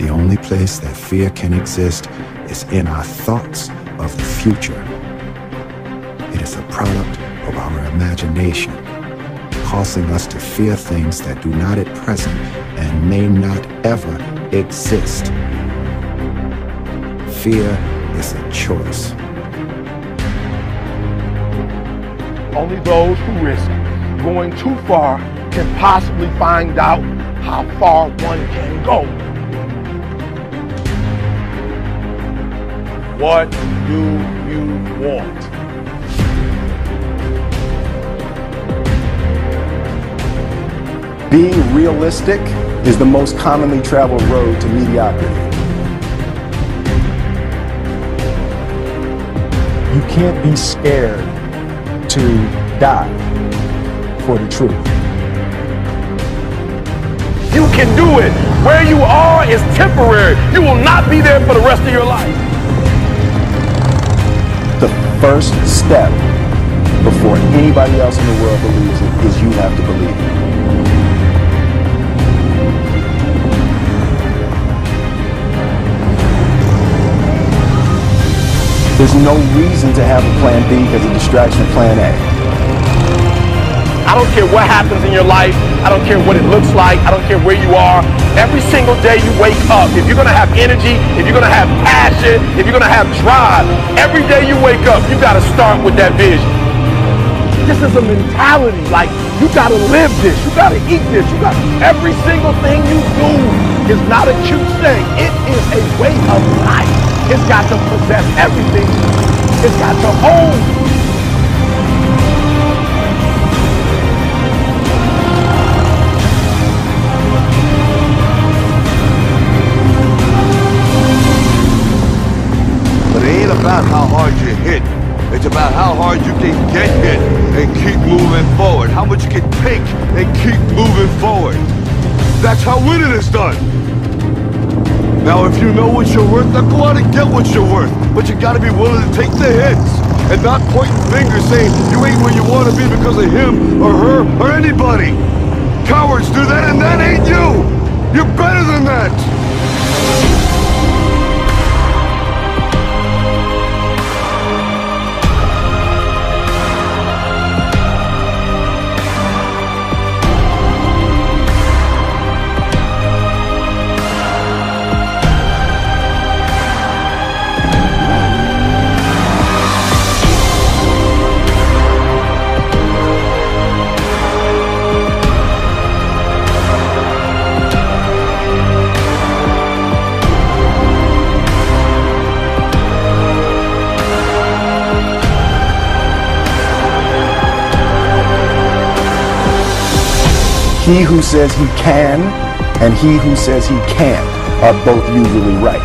The only place that fear can exist is in our thoughts of the future. It is a product of our imagination, causing us to fear things that do not at present and may not ever exist. Fear is a choice. Only those who risk going too far can possibly find out how far one can go. What do you want? Being realistic is the most commonly traveled road to mediocrity. You can't be scared to die for the truth. You can do it. Where you are is temporary. You will not be there for the rest of your life. The first step before anybody else in the world believes it is you have to believe it. There's no reason to have a plan B as a distraction of plan A. I don't care what happens in your life. I don't care what it looks like. I don't care where you are. Every single day you wake up, if you're going to have energy, if you're going to have passion, if you're going to have drive, every day you wake up, you got to start with that vision. This is a mentality. Like, you got to live this. You got to eat this. You got every single thing you do is not a cute thing. It is a way of life. It's got to possess everything. It's got to own. But it ain't about how hard you hit. It's about how hard you can get hit and keep moving forward. How much you can take and keep moving forward. That's how winning is done. Now, if you know what you're worth, then go out and get what you're worth. But you gotta be willing to take the hits and not pointing fingers saying you ain't where you want to be because of him or her or anybody. Cowards do that, and that ain't you. You're better than that. He who says he can and he who says he can't are both usually right.